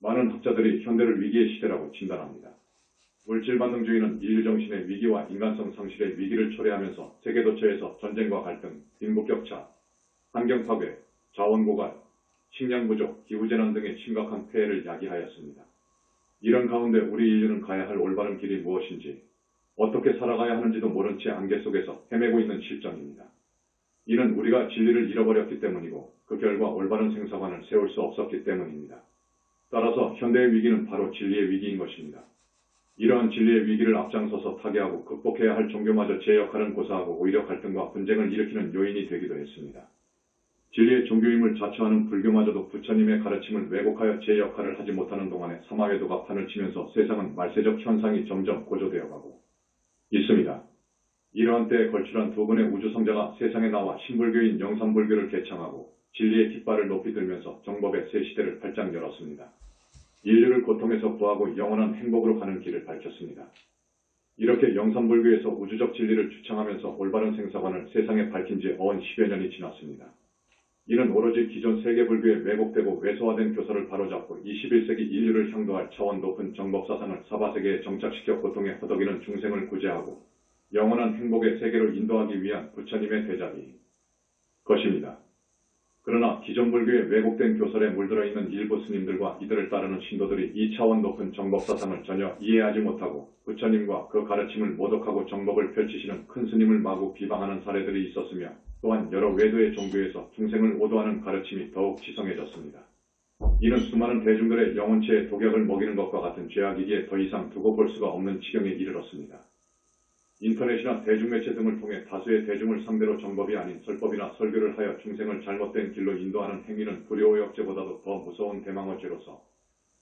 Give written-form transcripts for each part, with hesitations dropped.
많은 학자들이 현대를 위기의 시대라고 진단합니다. 물질 반응주의는 인류 정신의 위기와 인간성 상실의 위기를 초래하면서 세계 도처에서 전쟁과 갈등, 빈부 격차, 환경 파괴, 자원 고갈, 식량 부족, 기후재난 등의 심각한 폐해를 야기하였습니다. 이런 가운데 우리 인류는 가야 할 올바른 길이 무엇인지, 어떻게 살아가야 하는지도 모른 채 안개 속에서 헤매고 있는 실정입니다. 이는 우리가 진리를 잃어버렸기 때문이고 그 결과 올바른 생사관을 세울 수 없었기 때문입니다. 따라서 현대의 위기는 바로 진리의 위기인 것입니다. 이러한 진리의 위기를 앞장서서 타개하고 극복해야 할 종교마저 제 역할은 고사하고 오히려 갈등과 분쟁을 일으키는 요인이 되기도 했습니다. 진리의 종교임을 자처하는 불교마저도 부처님의 가르침을 왜곡하여 제 역할을 하지 못하는 동안에 사마외도가 판을 치면서 세상은 말세적 현상이 점점 고조되어가고 있습니다. 이러한 때에 걸출한 두 분의 우주성자가 세상에 나와 신불교인 영산불교를 개창하고 진리의 깃발을 높이 들면서 정법의 새 시대를 활짝 열었습니다. 인류를 고통에서 구하고 영원한 행복으로 가는 길을 밝혔습니다. 이렇게 영산불교에서 우주적 진리를 주창하면서 올바른 생사관을 세상에 밝힌 지 어언 10여 년이 지났습니다. 이는 오로지 기존 세계불교의 왜곡되고 왜소화된 교사를 바로잡고 21세기 인류를 향도할 차원 높은 정법사상을 사바세계에 정착시켜 고통에 허덕이는 중생을 구제하고 영원한 행복의 세계로 인도하기 위한 부처님의 대작이 것입니다. 그러나 기존 불교의 왜곡된 교설에 물들어 있는 일부 스님들과 이들을 따르는 신도들이 이 차원 높은 정법사상을 전혀 이해하지 못하고 부처님과 그 가르침을 모독하고 정법을 펼치시는 큰 스님을 마구 비방하는 사례들이 있었으며 또한 여러 외도의 종교에서 중생을 오도하는 가르침이 더욱 지성해졌습니다. 이는 수많은 대중들의 영혼체에 독약을 먹이는 것과 같은 죄악이기에 더 이상 두고 볼 수가 없는 지경에 이르렀습니다. 인터넷이나 대중매체 등을 통해 다수의 대중을 상대로 정법이 아닌 설법이나 설교를 하여 중생을 잘못된 길로 인도하는 행위는 불효의역죄보다도 더 무서운 대망어죄로서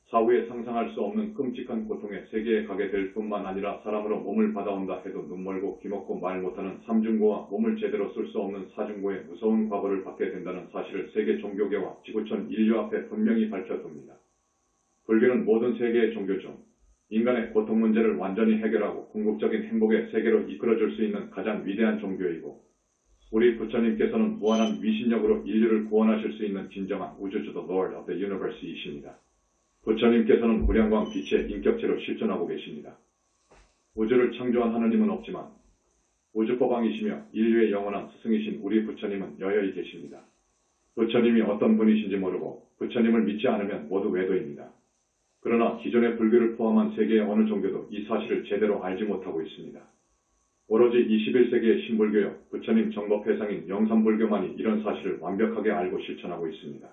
사후에 상상할 수 없는 끔찍한 고통의 세계에 가게 될 뿐만 아니라 사람으로 몸을 받아온다 해도 눈멀고 귀먹고 말 못하는 삼중고와 몸을 제대로 쓸 수 없는 사중고의 무서운 과거를 받게 된다는 사실을 세계 종교계와 지구촌 인류 앞에 분명히 밝혀둡니다. 불교는 모든 세계의 종교 중 인간의 고통 문제를 완전히 해결하고 궁극적인 행복의 세계로 이끌어줄 수 있는 가장 위대한 종교이고 우리 부처님께서는 무한한 위신력으로 인류를 구원하실 수 있는 진정한 우주주도 Lord of the Universe이십니다. 부처님께서는 무량광 빛의 인격체로 실존하고 계십니다. 우주를 창조한 하느님은 없지만 우주법왕이시며 인류의 영원한 스승이신 우리 부처님은 여여히 계십니다. 부처님이 어떤 분이신지 모르고 부처님을 믿지 않으면 모두 외도입니다. 그러나 기존의 불교를 포함한 세계의 어느 종교도 이 사실을 제대로 알지 못하고 있습니다. 오로지 21세기의 신불교요, 부처님 정법회상인 영산불교만이 이런 사실을 완벽하게 알고 실천하고 있습니다.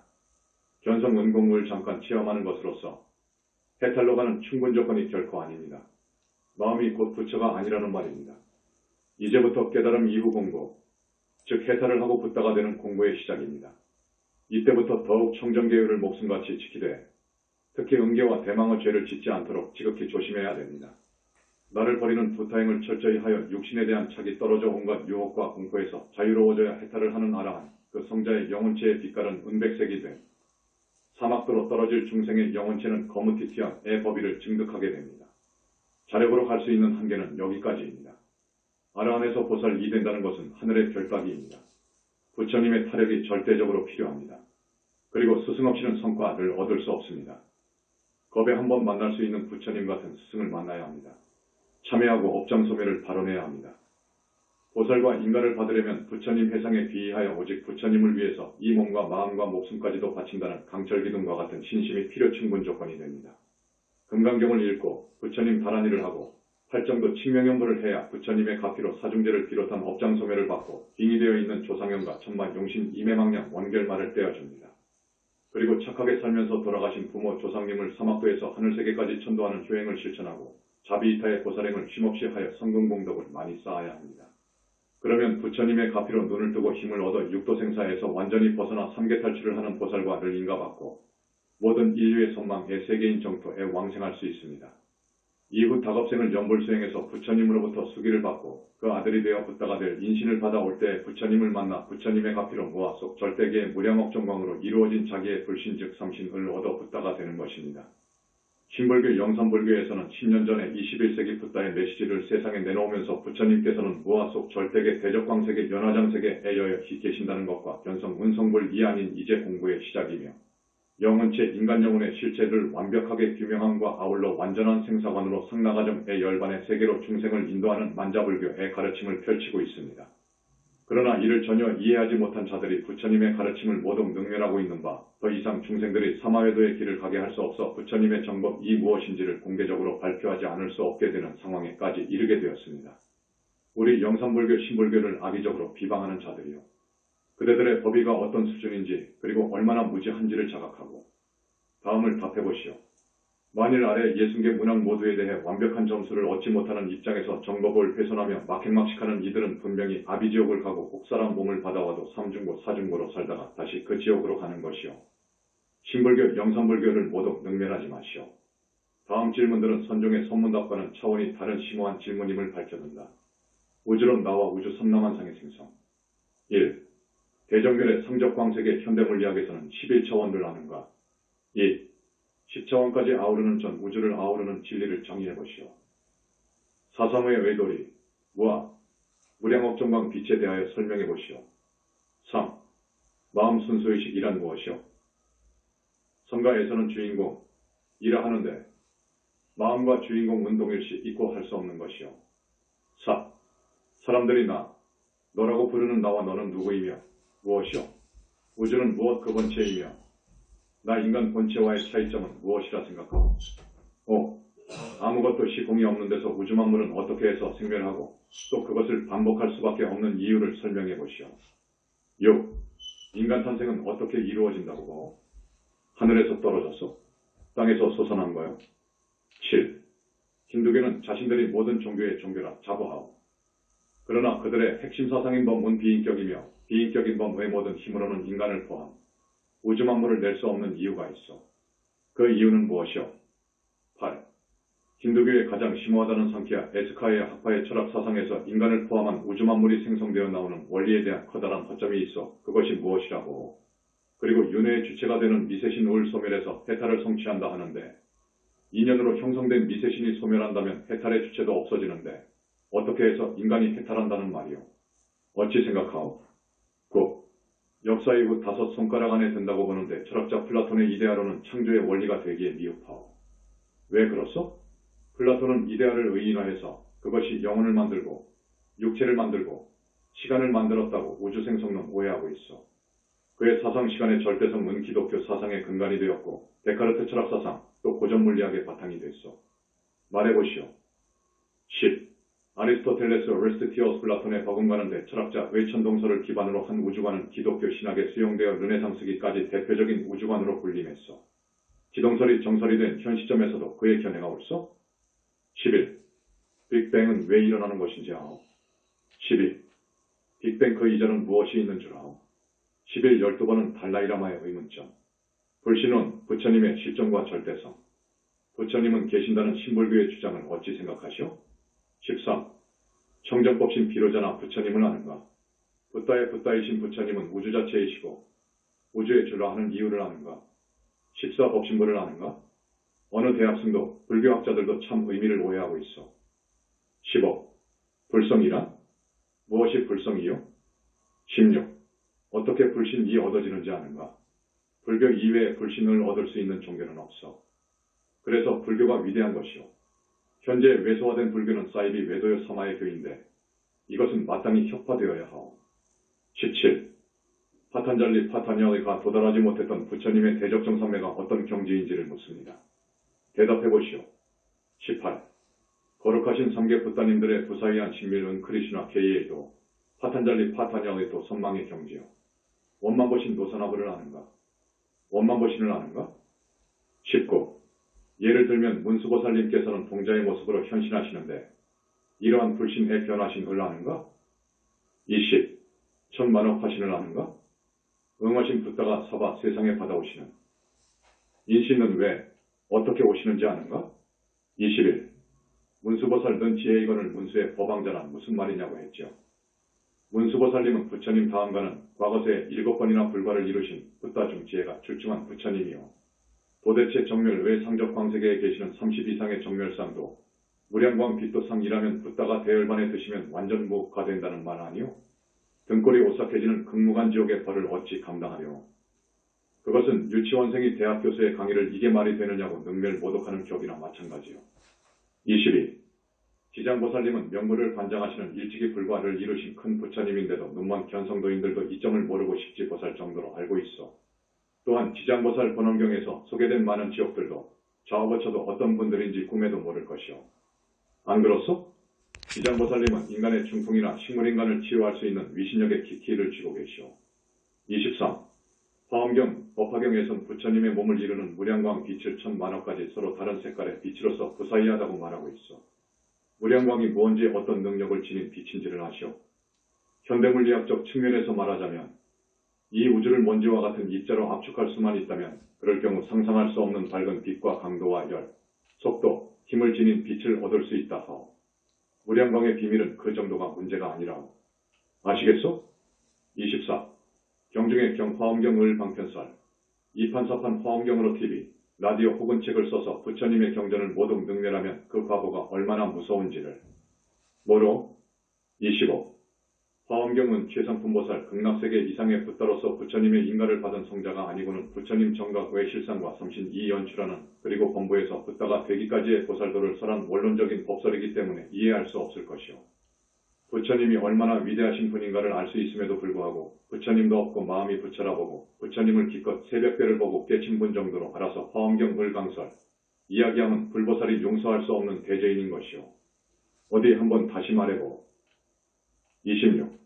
견성 은공무를 잠깐 체험하는 것으로서 해탈로 가는 충분 조건이 결코 아닙니다. 마음이 곧 부처가 아니라는 말입니다. 이제부터 깨달음 이후 공부, 즉 해탈을 하고 붓다가 되는 공부의 시작입니다. 이때부터 더욱 청정계율을 목숨같이 지키되 특히 음계와 대망의 죄를 짓지 않도록 지극히 조심해야 됩니다. 나를 버리는 부타행을 철저히 하여 육신에 대한 착이 떨어져 온갖 유혹과 공포에서 자유로워져야 해탈을 하는 아라한 그 성자의 영혼체의 빛깔은 은백색이 된 사막도로 떨어질 중생의 영혼체는 거무튀튀한 애법위를 증득하게 됩니다. 자력으로 갈 수 있는 한계는 여기까지입니다. 아라한에서 보살이 된다는 것은 하늘의 별따기입니다. 부처님의 타력이 절대적으로 필요합니다. 그리고 스승 없이는 성과를 얻을 수 없습니다. 겁에 한번 만날 수 있는 부처님 같은 스승을 만나야 합니다. 참여하고 업장소멸을 발언해야 합니다. 보살과 인가를 받으려면 부처님 회상에 비의하여 오직 부처님을 위해서 이 몸과 마음과 목숨까지도 바친다는 강철기둥과 같은 신심이 필요 충분 조건이 됩니다. 금강경을 읽고 부처님 다란이를 하고 팔정도 칭명연부를 해야 부처님의 가피로 사중제를 비롯한 업장소멸을 받고 빙의 되어 있는 조상현과 천만 용신 이매망량 원결말을 떼어줍니다. 그리고 착하게 살면서 돌아가신 부모 조상님을 사막도에서 하늘세계까지 천도하는 효행을 실천하고 자비이타의 보살행을 쉼없이 하여 성금공덕을 많이 쌓아야 합니다. 그러면 부처님의 가피로 눈을 뜨고 힘을 얻어 육도생사에서 완전히 벗어나 삼계탈출을 하는 보살과를 인가받고 모든 인류의 선망의 세계인 정토에 왕생할 수 있습니다. 이후 다급생을 연불수행해서 부처님으로부터 수기를 받고 그 아들이 되어 붓다가 될 인신을 받아올 때 부처님을 만나 부처님의 가피로 무아 속 절대계의 무량억정광으로 이루어진 자기의 불신 즉 삼신을 얻어 붓다가 되는 것입니다. 신불교 영산불교에서는 10년 전에 21세기 붓다의 메시지를 세상에 내놓으면서 부처님께서는 무아 속 절대계 대적광세계 연화장세계에 여여 계신다는 것과 견성 운성불 이 아닌 이제 공부의 시작이며 영혼체 인간 영혼의 실체를 완벽하게 규명함과 아울러 완전한 생사관으로 상나가정의 열반의 세계로 중생을 인도하는 만자불교의 가르침을 펼치고 있습니다. 그러나 이를 전혀 이해하지 못한 자들이 부처님의 가르침을 모두 능멸하고 있는 바, 더 이상 중생들이 사마회도의 길을 가게 할 수 없어 부처님의 정법이 무엇인지를 공개적으로 발표하지 않을 수 없게 되는 상황에까지 이르게 되었습니다. 우리 영산불교 신불교를 악의적으로 비방하는 자들이요. 그대들의 법의가 어떤 수준인지 그리고 얼마나 무지한지를 자각하고 다음을 답해보시오. 만일 아래 예순개 문학 모두에 대해 완벽한 점수를 얻지 못하는 입장에서 정법을 훼손하며 막행막식하는 이들은 분명히 아비지옥을 가고 옥사람 몸을 받아와도 삼중고 사중고로 살다가 다시 그 지옥으로 가는 것이오. 신불교 영산불교를 모두 능멸하지 마시오. 다음 질문들은 선종의 선문답과는 차원이 다른 심오한 질문임을 밝혀둔다. 우주론 나와 우주 삼라만상의 생성. 1. 대정렬의 상적광색의 현대물리학에서는 11차원을 아는가? 2. 10차원까지 아우르는 전 우주를 아우르는 진리를 정의해보시오. 사상의 외도리, 무아, 무량업정광 빛에 대하여 설명해보시오. 3. 마음 순수의식이란 무엇이오? 성가에서는 주인공, 이라 하는데 마음과 주인공은 동일시 있고 할 수 없는 것이오. 4. 사람들이 나, 너라고 부르는 나와 너는 누구이며 무엇이오? 우주는 무엇 그 본체이며 나 인간 본체와의 차이점은 무엇이라 생각하오? 5. 아무것도 시공이 없는 데서 우주 만물은 어떻게 해서 생멸하고 또 그것을 반복할 수밖에 없는 이유를 설명해 보시오. 6. 인간 탄생은 어떻게 이루어진다고 보오? 하늘에서 떨어졌어? 땅에서 솟아난 거요? 7. 힌두교는 자신들이 모든 종교의 종교라 자부하오. 그러나 그들의 핵심 사상인 범은 비인격이며 비인격인 범의 모든 힘으로는 인간을 포함 우주 만물을 낼 수 없는 이유가 있어. 그 이유는 무엇이오? 8. 힌두교의 가장 심오하다는 상키아 에스카의 학파의 철학 사상에서 인간을 포함한 우주 만물이 생성되어 나오는 원리에 대한 커다란 허점이 있어. 그것이 무엇이라고? 그리고 윤회의 주체가 되는 미세신 울 소멸에서 해탈을 성취한다 하는데 인연으로 형성된 미세신이 소멸한다면 해탈의 주체도 없어지는데 어떻게 해서 인간이 해탈한다는 말이오? 어찌 생각하오? 9. 역사 이후 5손가락 안에 든다고 보는데 철학자 플라톤의 이데아로는 창조의 원리가 되기에 미흡하오. 왜 그렇소? 플라톤은 이데아를 의인화해서 그것이 영혼을 만들고 육체를 만들고 시간을 만들었다고 우주생성론 오해하고 있어. 그의 사상시간의 절대성은 기독교 사상의 근간이 되었고 데카르트 철학사상 또 고전물리학의 바탕이 됐어. 말해보시오. 10. 아리스토텔레스 오레스티어스 플라톤의 버금가는데 철학자 외천동설을 기반으로 한 우주관은 기독교 신학에 수용되어 르네상스기까지 대표적인 우주관으로 군림했어. 기동설이 정설이 된 현 시점에서도 그의 견해가 옳소? 11. 빅뱅은 왜 일어나는 것인지 아오? 12. 빅뱅 그 이전은 무엇이 있는 줄 아오? 11. 12번은 달라이라마의 의문점. 불신론, 부처님의 실존과 절대성. 부처님은 계신다는 신불교의 주장을 어찌 생각하시오? 13. 청정법신 비로자나 부처님을 아는가? 붓다의 붓다이신 부처님은 우주 자체이시고 우주의 줄라 하는 이유를 아는가? 14. 법신부를 아는가? 어느 대학생도 불교학자들도 참 의미를 오해하고 있어. 15. 불성이란? 무엇이 불성이요? 16. 어떻게 불신이 얻어지는지 아는가? 불교 이외에 불신을 얻을 수 있는 종교는 없어. 그래서 불교가 위대한 것이오. 현재 외소화된 불교는 사이비 외도요 사마의 교인데 이것은 마땅히 혁파되어야 하오. 17. 파탄잘리 파타니아가 도달하지 못했던 부처님의 대적정산매가 어떤 경지인지를 묻습니다. 대답해보시오. 18. 거룩하신 삼계 부따님들의 부사이한 신밀은 크리슈나 케이에도 파탄잘리 파타니아에도 선망의 경지요. 원만보신 노사나부를 아는가? 원만보신을 아는가? 19. 예를 들면 문수보살님께서는 동자의 모습으로 현신하시는데 이러한 불신에 변하신 을 아는가? 20. 천만억 화신을 아는가? 응하신 붓다가 사바 세상에 받아오시는 인신은 왜 어떻게 오시는지 아는가? 21. 문수보살 는 지혜이건을 문수의 법왕자란 무슨 말이냐고 했죠. 문수보살님은 부처님 다음가는 과거세 7번이나 불과를 이루신 붓다 중 지혜가 출중한 부처님이요. 도대체 정멸 외 상적 광세계에 계시는 30 이상의 정멸상도 무량광 빛도상이라면 붓다가 대열반에 드시면 완전 무가 된다는 말 아니오? 등골이 오싹해지는 극무간 지옥의 벌을 어찌 감당하려? 그것은 유치원생이 대학 교수의 강의를 이게 말이 되느냐고 능멸 모독하는 격이나 마찬가지요. 22. 지장보살님은 명부를 관장하시는 일찍이 불과를 이루신 큰 부처님인데도 눈먼 견성도인들도 이 점을 모르고 십지보살 정도로 알고 있어. 또한 지장보살 본원경에서 소개된 많은 지옥들도 좌우거쳐도 어떤 분들인지 꿈에도 모를 것이오. 안 그렇소? 지장보살님은 인간의 중풍이나 식물인간을 치유할 수 있는 위신력의 기키를 쥐고 계시오. 23. 화엄경, 법화경에선 부처님의 몸을 이루는 무량광 빛을 1000만억까지 서로 다른 색깔의 빛으로서 부사이하다고 말하고 있어. 무량광이 무언지 어떤 능력을 지닌 빛인지를 아시오. 현대물리학적 측면에서 말하자면 이 우주를 먼지와 같은 입자로 압축할 수만 있다면 그럴 경우 상상할 수 없는 밝은 빛과 강도와 열, 속도, 힘을 지닌 빛을 얻을 수 있다 하오. 무량광의 비밀은 그 정도가 문제가 아니라오. 아시겠소? 24. 경중의 화엄경을 방편살, 이판사판 화엄경으로 TV, 라디오 혹은 책을 써서 부처님의 경전을 모두 능멸하면 그 과보가 얼마나 무서운지를. 뭐로? 25. 화엄경은 최상품보살 극락세계 이상의 붓다로서 부처님의 인가를 받은 성자가 아니고는 부처님 정각 외 실상과 삼신이 연출하는 그리고 본부에서 붓다가 되기까지의 보살도를 설한 원론적인 법설이기 때문에 이해할 수 없을 것이오. 부처님이 얼마나 위대하신 분인가를 알 수 있음에도 불구하고 부처님도 없고 마음이 부처라보고 부처님을 기껏 새벽별을 보고 깨친 분 정도로 알아서 화엄경 을강설, 이야기하면 불보살이 용서할 수 없는 대죄인인 것이오. 어디 한번 다시 말해보. 26.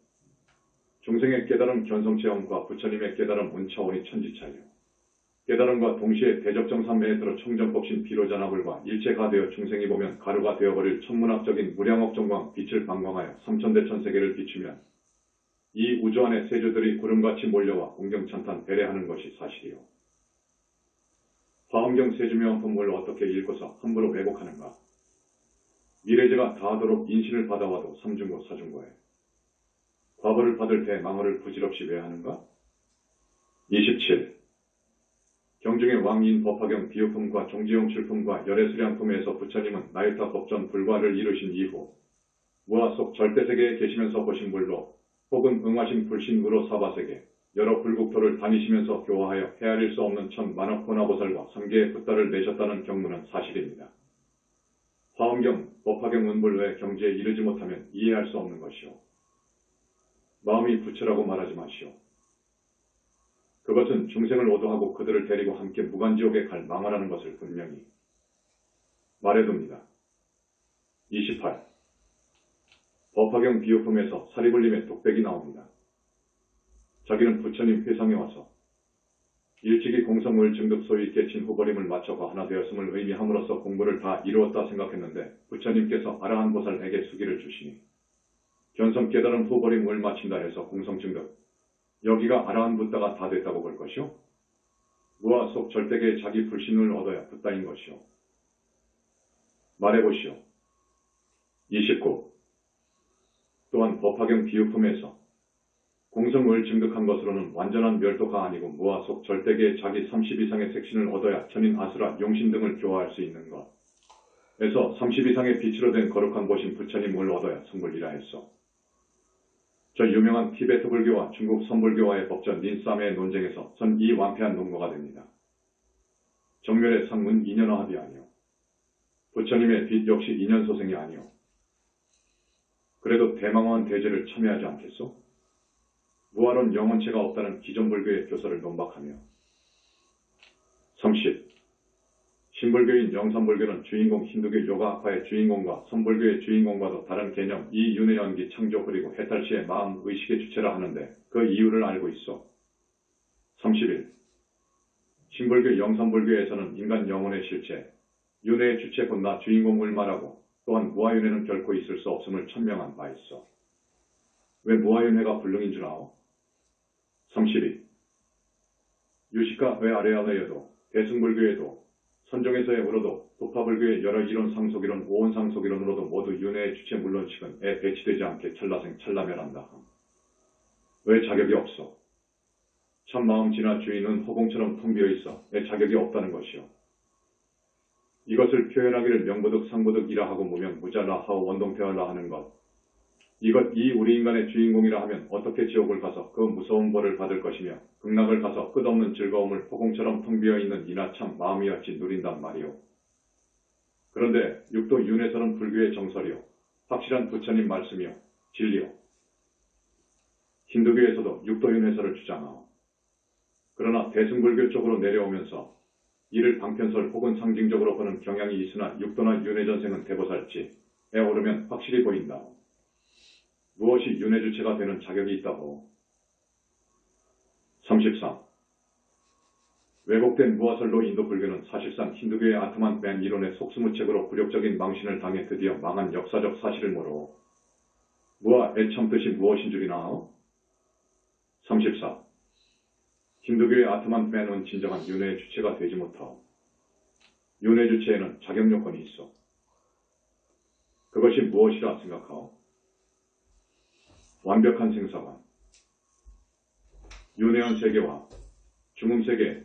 중생의 깨달음 견성체험과 부처님의 깨달음 차원이 천지차이요. 깨달음과 동시에 대적정삼매에 들어 청정법신 비로자나불과 일체가 되어 중생이 보면 가루가 되어버릴 천문학적인 무량억정광 빛을 방광하여 삼천대천세계를 비추면 이 우주 안의 세주들이 구름같이 몰려와 공경찬탄 배례하는 것이 사실이요. 화엄경 세주명품을 어떻게 읽고서 함부로 왜곡하는가. 미래제가 다하도록 인신을 받아와도 삼중고 사중고에 과보를 받을 때 망어를 부질없이 왜 하는가? 27. 경중의 왕인 법화경 비유품과 종지용 출품과 열애수량품에서 부처님은 나유타 법전 불과를 이루신 이후 무아 속 절대세계에 계시면서 보신 불로 혹은 응하신 불신으로 사바세계 여러 불국토를 다니시면서 교화하여 헤아릴 수 없는 천만억 고나보살과 3개의 붓다를 내셨다는 경문은 사실입니다. 화엄경, 법화경 은불 외 경지에 이르지 못하면 이해할 수 없는 것이오. 마음이 부처라고 말하지 마시오. 그것은 중생을 오도하고 그들을 데리고 함께 무간지옥에 갈 망하라는 것을 분명히 말해둡니다. 28. 법화경 비유품에서 사리불림의 독백이 나옵니다. 자기는 부처님 회상에 와서 일찍이 공성을 증득 소위 깨친 후버림을 마쳐가 하나 되었음을 의미함으로써 공부를 다 이루었다 생각했는데 부처님께서 아라한 보살에게 수기를 주시니 견성 깨달음 후버림을 마친다 해서 공성 증득 여기가 아라한 붓다가 다 됐다고 볼 것이오? 무아 속 절대계의 자기 불신을 얻어야 붓다인 것이오. 말해보시오. 29. 또한 법화경 비유품에서 공성을 증득한 것으로는 완전한 멸도가 아니고 무아 속 절대계의 자기 30 이상의 색신을 얻어야 천인 아수라 용신 등을 교화할 수 있는 것. 에서 30 이상의 빛으로 된 거룩한 보신 부처님을 얻어야 성불이라 했소. 저 유명한 티베트 불교와 중국 선불교와의 법전 린싸매의 논쟁에서 전 이 완패한 논거가 됩니다. 정멸의 상문 인연화합이 아니오. 부처님의 빛 역시 인연소생이 아니오. 그래도 대망원 대제를 참여하지 않겠소? 무아론 영혼체가 없다는 기존 불교의 교서를 논박하며 30. 신불교인 영산불교는 주인공 힌두교 요가학파의 주인공과 선불교의 주인공과도 다른 개념 이 윤회 연기 창조 그리고 해탈시의 마음 의식의 주체라 하는데 그 이유를 알고 있어. 31. 신불교 영산불교에서는 인간 영혼의 실체, 윤회의 주체 곧 나 주인공을 말하고 또한 무아윤회는 결코 있을 수 없음을 천명한 바 있어. 왜 무아윤회가 불능인 줄 아오? 32. 유식과 외아래아래에도 대승불교에도 선종에서의 우로도 도파불교의 여러 이론 상속이론 오온 상속이론으로도 모두 윤회의 주체 물론식은 배치되지 않게 찰나생 찰나멸한다. 왜 자격이 없어? 참마음 진화 주인은 허공처럼 텅 비어있어 애 자격이 없다는 것이요. 이것을 표현하기를 명부득 상부득이라 하고 무명 무잘라 하오 원동태할라 하는 것. 이것 이 우리 인간의 주인공이라 하면 어떻게 지옥을 가서 그 무서운 벌을 받을 것이며 극락을 가서 끝없는 즐거움을 포공처럼 텅 비어있는 이나 참 마음이 어찌 누린단 말이오. 그런데 육도 윤회설은 불교의 정설이요 확실한 부처님 말씀이요 진리요. 힌두교에서도 육도 윤회설을 주장하오. 그러나 대승불교 쪽으로 내려오면서 이를 방편설 혹은 상징적으로 보는 경향이 있으나 육도나 윤회전생은 대보살지에 오르면 확실히 보인다. 무엇이 윤회주체가 되는 자격이 있다고. 33. 왜곡된 무화설로 인도불교는 사실상 힌두교의 아트만 맨 이론의 속수무책으로 굴욕적인 망신을 당해 드디어 망한 역사적 사실을 모르고 무화의 참 뜻이 무엇인 줄이나. 34. 힌두교의 아트만 맨은 진정한 윤회의 주체가 되지 못하오. 윤회 주체에는 자격 요건이 있어. 그것이 무엇이라 생각하오? 완벽한 생사관. 윤회한 세계와 중음세계,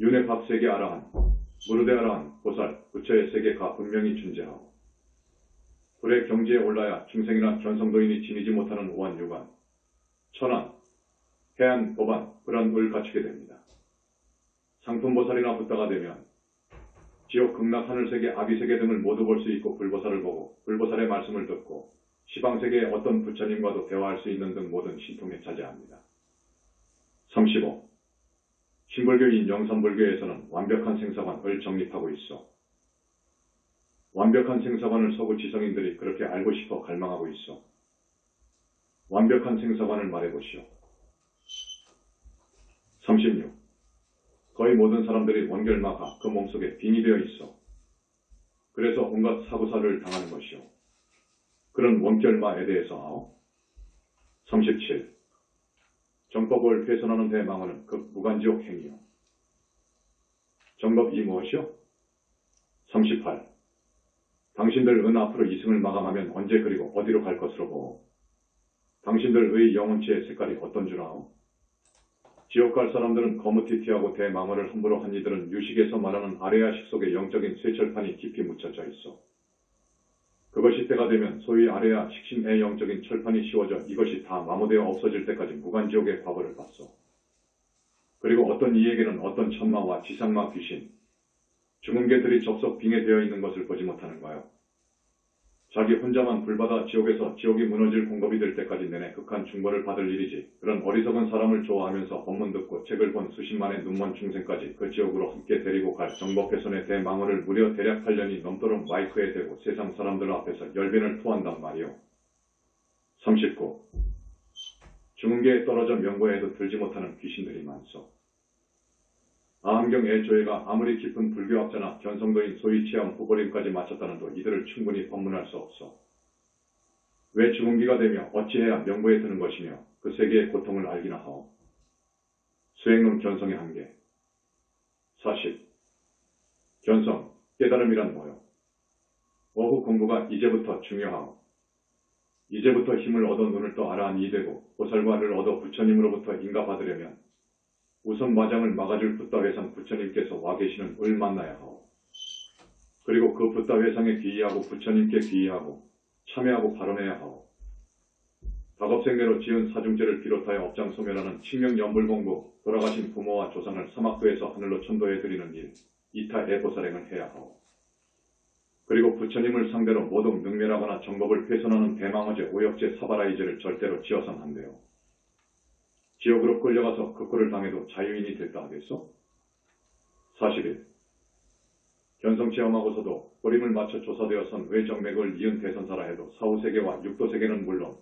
윤회박세계 아라한, 무르대 아라한, 보살, 부처의 세계가 분명히 존재하오. 불의 경지에 올라야 중생이나 견성도인이 지니지 못하는 오한유관, 천안, 해안, 법안, 불안을 갖추게 됩니다. 상품보살이나 붓다가 되면 지옥, 극락, 하늘세계, 아비세계 등을 모두 볼 수 있고 불보살을 보고 불보살의 말씀을 듣고 시방세계의 어떤 부처님과도 대화할 수 있는 등 모든 신통에 차지합니다. 35. 신불교인 영산불교에서는 완벽한 생사관을 정립하고 있어. 완벽한 생사관을 서구 지성인들이 그렇게 알고 싶어 갈망하고 있어. 완벽한 생사관을 말해보시오. 36. 거의 모든 사람들이 원결마가 그 몸속에 빙이 되어 있어. 그래서 온갖 사고사를 당하는 것이오. 그런 원결마에 대해서 하오. 37. 정법을 훼손하는 대망언은 그 무간지옥 행위요. 정법이 무엇이오? 38. 당신들 은 앞으로 이승을 마감하면 언제 그리고 어디로 갈 것으로 보오. 당신들의 영혼체의 색깔이 어떤 줄 아오? 지옥 갈 사람들은 거무튀튀하고 대망언을 함부로 한 이들은 유식에서 말하는 아레아식 속에 영적인 쇠철판이 깊이 묻혀져 있어. 그것이 때가 되면 소위 아레아 식신의 영적인 철판이 씌워져 이것이 다 마모되어 없어질 때까지 무간지옥의 과거를 봤어. 그리고 어떤 이에게는 어떤 천마와 지상마 귀신, 중음계들이 접속 빙의되어 있는 것을 보지 못하는 거요. 자기 혼자만 불받아 지옥에서 지옥이 무너질 공급이 될 때까지 내내 극한 중벌을 받을 일이지. 그런 어리석은 사람을 좋아하면서 법문 듣고 책을 본 수십만의 눈먼 중생까지 그 지옥으로 함께 데리고 갈 정법훼손의 대망언을 무려 대략 8년이 넘도록 마이크에 대고 세상 사람들 앞에서 열변을 토한단 말이오. 39. 중음계에 떨어져 명고에도 들지 못하는 귀신들이 많소. 아함경의 조회가 아무리 깊은 불교학자나 견성도인 소위 치암 후보림까지 마쳤다는도 이들을 충분히 법문할 수 없어. 왜 중음기가 되며 어찌해야 명보에 드는 것이며 그 세계의 고통을 알기나 하오. 수행은 견성의 한계. 40. 견성, 깨달음이란 뭐요? 오후 공부가 이제부터 중요하오. 이제부터 힘을 얻어 눈을 떠 아라한이 되고 보살과를 얻어 부처님으로부터 인가받으려면 우선 마장을 막아줄 붓다회상 부처님께서 와 계시는 을 만나야 하오. 그리고 그 붓다회상에 귀의하고 부처님께 귀의하고 참여하고 발언해야 하오. 다겁생내로 지은 사중죄를 비롯하여 업장 소멸하는 칭명연불공부, 돌아가신 부모와 조상을 사막도에서 하늘로 천도해드리는 일, 이타의 보살행을 해야 하오. 그리고 부처님을 상대로 모독 능멸하거나 정법을 훼손하는 대망어죄, 오역죄, 사바라이죄를 절대로 지어선 안 돼요. 지옥으로 끌려가서 그 꼴을 당해도 자유인이 됐다 하겠소? 41. 견성체험하고서도 꼬림을 맞춰 조사되어선 외정맥을 이은 대선사라 해도 사후세계와 육도세계는 물론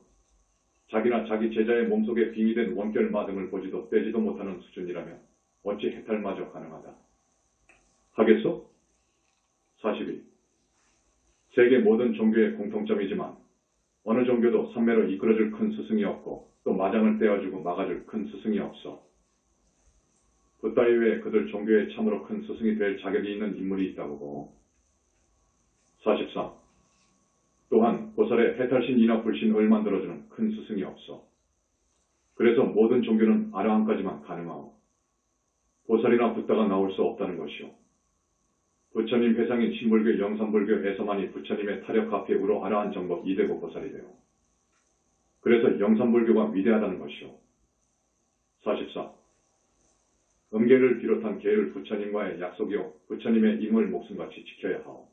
자기나 자기 제자의 몸속에 빙의된 원결마 등을 보지도 빼지도 못하는 수준이라면 어찌 해탈마저 가능하다 하겠소? 42. 세계 모든 종교의 공통점이지만 어느 종교도 삼매로 이끌어줄 큰 스승이 없고 또 마장을 떼어주고 막아줄 큰 스승이 없어. 붓다 이외에 그들 종교에 참으로 큰 스승이 될 자격이 있는 인물이 있다고 보고. 43. 또한 보살의 해탈신 이나 불신을 만들어주는 큰 스승이 없어. 그래서 모든 종교는 아라한까지만 가능하오. 보살이나 붓다가 나올 수 없다는 것이오. 부처님 회상인 신불교 영산불교에서만이 부처님의 타력 합회으로 아라한 정법 이대고 보살이 되오. 먼저 영산불교가 위대하다는 것이오. 44. 음계를 비롯한 계율 부처님과의 약속이요. 부처님의 임을 목숨같이 지켜야 하오.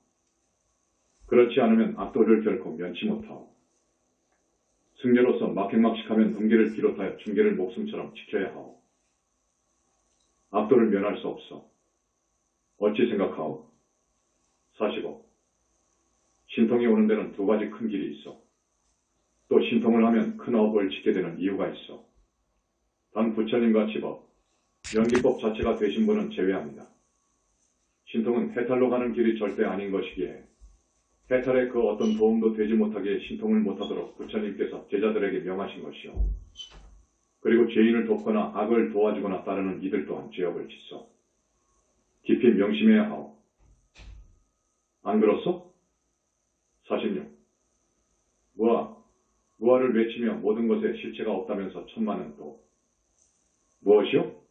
그렇지 않으면 악도를 결코 면치 못하오. 승려로서 막행막식하면 음계를 비롯하여 중계를 목숨처럼 지켜야 하오. 악도를 면할 수 없어. 어찌 생각하오? 45. 신통이 오는 데는 두 가지 큰 길이 있어. 또 신통을 하면 큰 업을 짓게 되는 이유가 있어. 단 부처님과 집업, 연기법 자체가 되신 분은 제외합니다. 신통은 해탈로 가는 길이 절대 아닌 것이기에 해탈에 그 어떤 도움도 되지 못하기에 신통을 못하도록 부처님께서 제자들에게 명하신 것이요. 그리고 죄인을 돕거나 악을 도와주거나 따르는 이들 또한 죄업을 짓소. 깊이 명심해야 하오. 안 그렇소? 46. 무아를 외치며 모든 것에 실체가 없다면서 천만은 또 무엇이요?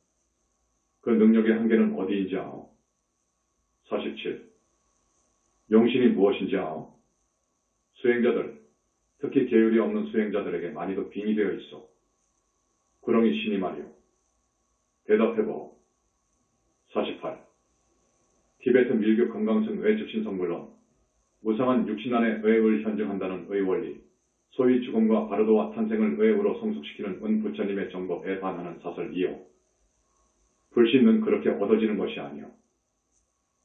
그 능력의 한계는 어디인지 아오? 47. 용신이 무엇인지 아오? 수행자들, 특히 계율이 없는 수행자들에게 많이도 빙의 되어 있어. 구렁이 신이 말이오. 대답해보오. 48. 티베트 밀교 금강승 외측신성불론, 무상한 육신안의 의을 현증한다는 의원리, 소위 죽음과 바르도와 탄생을 의으로 성숙시키는 은부처님의 정법에 반하는 사설이요. 불신은 그렇게 얻어지는 것이 아니오.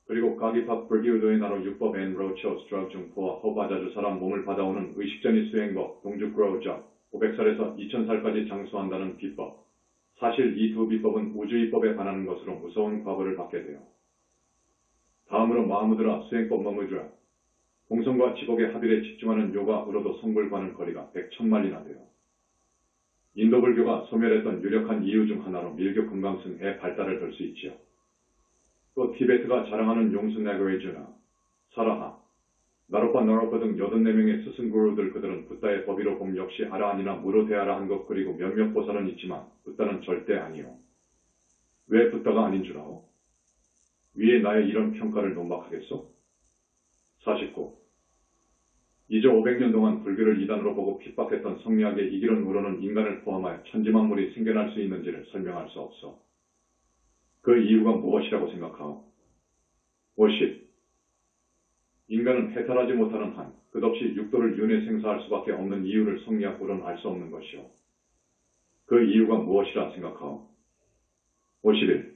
그리고 가기팍 불기우도의 나로 육법 앤 로초 스트라우 중포와 허바자주 사람 몸을 받아오는 의식전이 수행법, 동죽그로우적 500살에서 2000살까지 장수한다는 비법. 사실 이 두 비법은 우주이법에 반하는 것으로 무서운 과보를 받게 돼요. 다음으로 마하무드라 수행법 머무드라, 공성과 지복의 합일에 집중하는 요가으로도 성불과는 거리가 100,000마일이나 돼요. 인도 불교가 소멸했던 유력한 이유 중 하나로 밀교 금강승의 발달을 들 수 있지요. 또 티베트가 자랑하는 용수 나그레이주나 사라하, 나로파 나로파 등 84명의 스승 구루들, 그들은 붓다의 법의로 봄 역시 아라한이나 무로대아라 한 것, 그리고 몇몇 보살은 있지만 붓다는 절대 아니요. 왜 붓다가 아닌 줄 아오? 위에 나의 이런 평가를 논박하겠소? 49. 이제 500년 동안 불교를 이단으로 보고 핍박했던 성리학의 이기론 우로는 인간을 포함하여 천지만물이 생겨날 수 있는지를 설명할 수 없어. 그 이유가 무엇이라고 생각하오? 50. 인간은 해탈하지 못하는 한 끝없이 육도를 윤회 생사할 수밖에 없는 이유를 성리학으로는 알 수 없는 것이오. 그 이유가 무엇이라 생각하오? 51.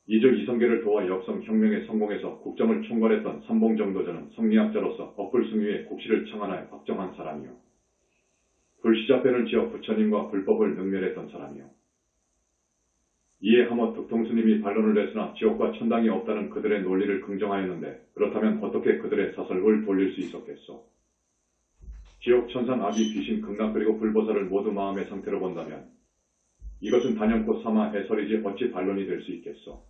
이주 이성계를 도와 역성혁명에 성공해서 국정을 총괄했던 삼봉정도전은 성리학자로서 업불승위의 국시를 창안하여 확정한 사람이요. 불시자편을 지어 부처님과 불법을 능멸했던 사람이요. 이에 하모 득통스님이 반론을 냈으나 지옥과 천당이 없다는 그들의 논리를 긍정하였는데, 그렇다면 어떻게 그들의 사설을 돌릴 수 있었겠소? 지옥, 천상, 아기, 귀신, 극락, 그리고 불보살을 모두 마음의 상태로 본다면 이것은 단연코 사마 해설이지 어찌 반론이 될 수 있겠소?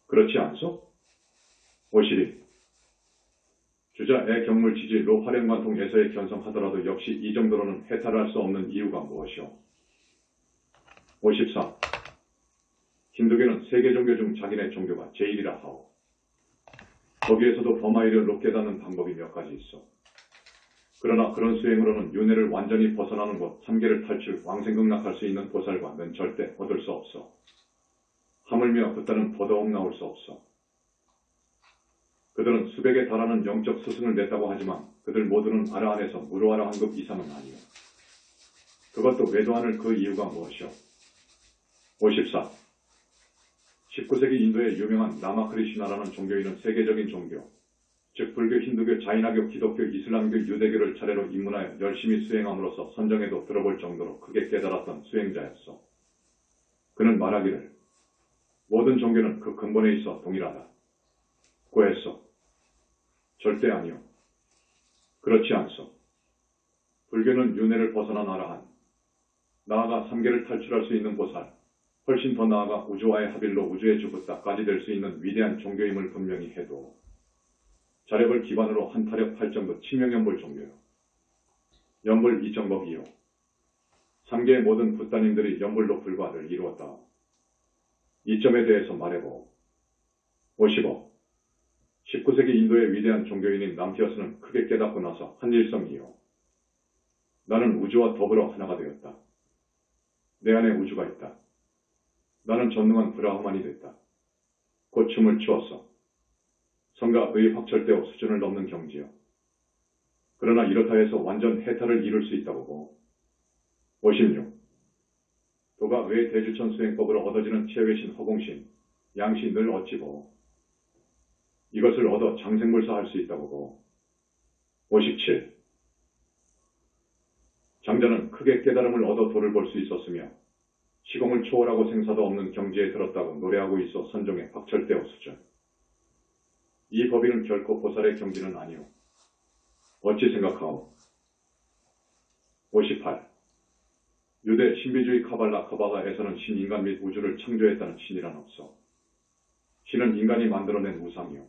그렇지 않소? 52. 주자의 경물지지로 화령관통에서의 견성하더라도 역시 이 정도로는 해탈할 수 없는 이유가 무엇이오? 53. 힌두교는 세계 종교 중 자기네 종교가 제일이라 하오. 거기에서도 범하이를 깨닫는 방법이 몇 가지 있어. 그러나 그런 수행으로는 윤회를 완전히 벗어나는 곳, 삼계를 탈출, 왕생극락할 수 있는 보살과는 절대 얻을 수 없어. 하물며 그따는 더더욱 나올 수 없어. 그들은 수백에 달하는 영적 스승을 냈다고 하지만 그들 모두는 아라한에서 무로아라 한 급 이상은 아니오. 그것도 외도 않을 그 이유가 무엇이오? 54. 19세기 인도의 유명한 라마크리시나라는 종교인은 세계적인 종교, 즉 불교, 힌두교, 자이나교, 기독교, 이슬람교, 유대교를 차례로 입문하여 열심히 수행함으로써 선정에도 들어볼 정도로 크게 깨달았던 수행자였어. 그는 말하기를 모든 종교는 그 근본에 있어 동일하다 고 했어. 절대 아니오. 그렇지 않소. 불교는 윤회를 벗어난 아라한, 나아가 삼계를 탈출할 수 있는 보살, 훨씬 더 나아가 우주와의 합일로 우주의 주붓다까지 될 수 있는 위대한 종교임을 분명히 해도 자력을 기반으로 한타력 8정도 칭명연불 종교요. 연불 이정법이요. 3개의 모든 붓다님들이 연불로 불과를 이루었다. 이 점에 대해서 말해보. 55. 19세기 인도의 위대한 종교인인 남티어스는 크게 깨닫고 나서 한일성이요. 나는 우주와 더불어 하나가 되었다. 내 안에 우주가 있다. 나는 전능한 브라흐만이 됐다. 곧 춤을 추었어. 성과 의 확철되어 수준을 넘는 경지요. 그러나 이렇다 해서 완전 해탈을 이룰 수 있다고 보. 56. 도가 의 대주천 수행법으로 얻어지는 체외신 허공신, 양신 늘 어찌 보. 이것을 얻어 장생불사할 수 있다고 보. 57. 장자는 크게 깨달음을 얻어 도를 볼 수 있었으며 시공을 초월하고 생사도 없는 경지에 들었다고 노래하고 있어 선종의 확철되어 수준. 이 법인은 결코 보살의 경지는 아니오. 어찌 생각하오? 58. 유대 신비주의 카바라에서는 신인간 및 우주를 창조했다는 신이란 없어. 신은 인간이 만들어낸 우상이요.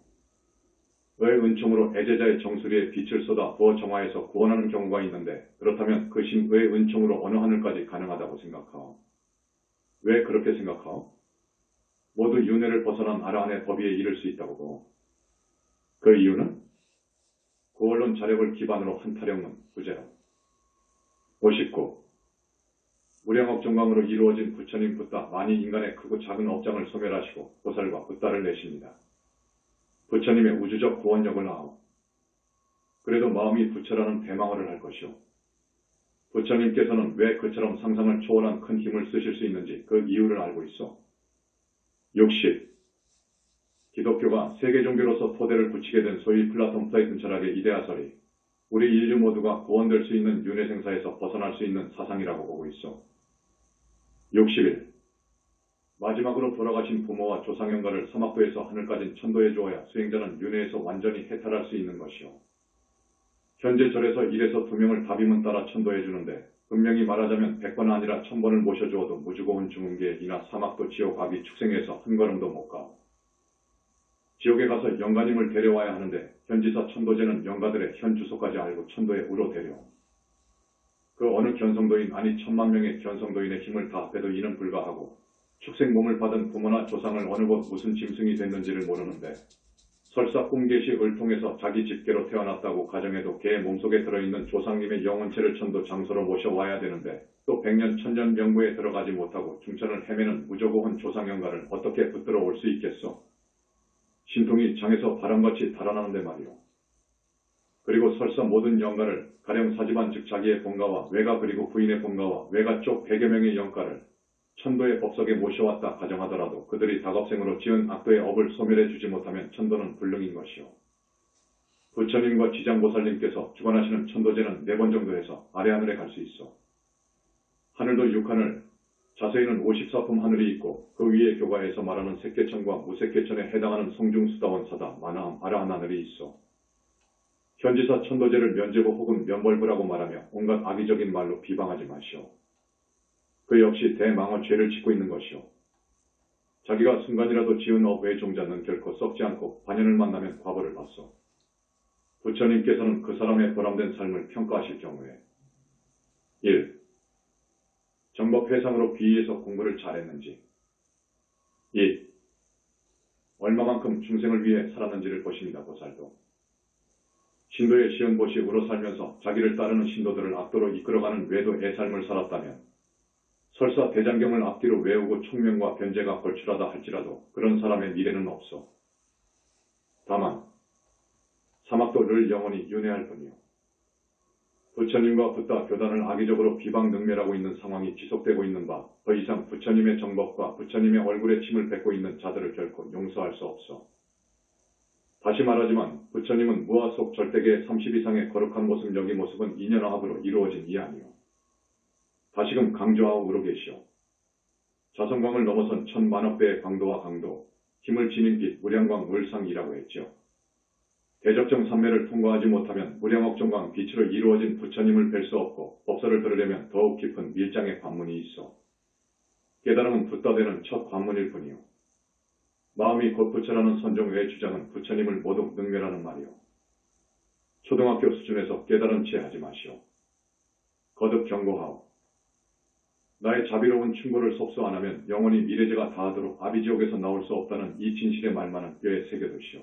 의 은총으로 애제자의 정수리에 빛을 쏟아 부어 정화해서 구원하는 경우가 있는데 그렇다면 그 신의 은총으로 어느 하늘까지 가능하다고 생각하오? 왜 그렇게 생각하오? 모두 윤회를 벗어난 아라한의 법위에 이를 수 있다고 보오. 그 이유는 구원론 자력을 기반으로 한 타령은 부재로. 59. 무량억 정강으로 이루어진 부처님 붓다 만이 인간의 크고 작은 업장을 소멸하시고 보살과 붓다를 내십니다. 부처님의 우주적 구원력을 아오. 그래도 마음이 부처라는 대망언을 할 것이오. 부처님께서는 왜 그처럼 상상을 초월한 큰 힘을 쓰실 수 있는지 그 이유를 알고 있어. 60. 기독교가 세계 종교로서 토대를 굳히게 된 소위 플라톤 플레이튼 철학의 이데아설이 우리 인류 모두가 구원될 수 있는 윤회생사에서 벗어날 수 있는 사상이라고 보고 있어. 61. 마지막으로 돌아가신 부모와 조상영가를 사막도에서 하늘까지 천도해 주어야 수행자는 윤회에서 완전히 해탈할 수 있는 것이오. 현재 절에서 1에서 2명을 다비문 따라 천도해 주는데 분명히 말하자면 100번 아니라 1000번을 모셔주어도 무주고운 중흥계 이나 사막도 지옥 악이 축생해서 한 걸음도 못 가오. 지옥에 가서 영가님을 데려와야 하는데 현지사 천도제는 영가들의 현 주소까지 알고 천도에 우로 데려오. 그 어느 견성도인 아니 1000만 명의 견성도인의 힘을 다 합해도 이는 불가하고 축생 몸을 받은 부모나 조상을 어느 곳 무슨 짐승이 됐는지를 모르는데 설사 꿈계시을 통해서 자기 집계로 태어났다고 가정해도 걔 몸속에 들어있는 조상님의 영혼체를 천도 장소로 모셔와야 되는데 또 100년 1000년 명부에 들어가지 못하고 중천을 헤매는 무조고한 조상영가를 어떻게 붙들어 올 수 있겠소? 신통이 장에서 바람같이 달아나는데 말이오. 그리고 설사 모든 영가를 가령 사지반 즉 자기의 본가와 외가 그리고 부인의 본가와 외가 쪽 100여 명의 영가를 천도의 법석에 모셔왔다 가정하더라도 그들이 다겁생으로 지은 악도의 업을 소멸해 주지 못하면 천도는 불능인 것이오. 부처님과 지장보살님께서 주관하시는 천도제는 4번 정도 해서 아래 하늘에 갈 수 있어. 하늘도 6하늘, 자세히는 54품 하늘이 있고 그 위에 교과에서 말하는 색계천과 무색계천에 해당하는 성중수다원 사다 만화함 아라한 하늘이 있어. 현지사 천도제를 면제부 혹은 면벌부라고 말하며 온갖 악의적인 말로 비방하지 마시오. 그 역시 대망어 죄를 짓고 있는 것이오. 자기가 순간이라도 지은 업 외 종자는 결코 썩지 않고 반연을 만나면 과보를 받소. 부처님께서는 그 사람의 보람된 삶을 평가하실 경우에 1. 정법 회상으로 비의해서 공부를 잘했는지 2. 얼마만큼 중생을 위해 살았는지를 보십니다. 보살도. 신도의 시연보시 우로 살면서 자기를 따르는 신도들을 악도로 이끌어가는 외도의 삶을 살았다면 설사 대장경을 앞뒤로 외우고 총명과 변제가 걸출하다 할지라도 그런 사람의 미래는 없어. 다만 사막도 늘 영원히 윤회할 뿐이요. 부처님과 붓다 교단을 악의적으로 비방능멸하고 있는 상황이 지속되고 있는 바 더 이상 부처님의 정법과 부처님의 얼굴에 침을 뱉고 있는 자들을 결코 용서할 수 없어. 다시 말하지만 부처님은 무아 속 절대계의 30 이상의 거룩한 모습 여기 모습은 인연화합으로 이루어진 이 아니요. 다시금 강조하고 으로 계시오. 자성광을 넘어선 1000만억 배의 강도와 강도, 힘을 지닌 빛 무량광 물상이라고 했죠. 대적정 삼매를 통과하지 못하면 무량억 정광 빛으로 이루어진 부처님을 뵐 수 없고 법설을 들으려면 더욱 깊은 밀장의 관문이 있어. 깨달음은 붓다되는 첫 관문일 뿐이요. 마음이 곧 부처라는 선종 외 주장은 부처님을 모두 능멸하는 말이요. 초등학교 수준에서 깨달은 채 하지 마시오. 거듭 경고하오. 나의 자비로운 충고를 속수 안 하면 영원히 미래제가 다하도록 아비지옥에서 나올 수 없다는 이 진실의 말만은 뼈에 새겨두시오.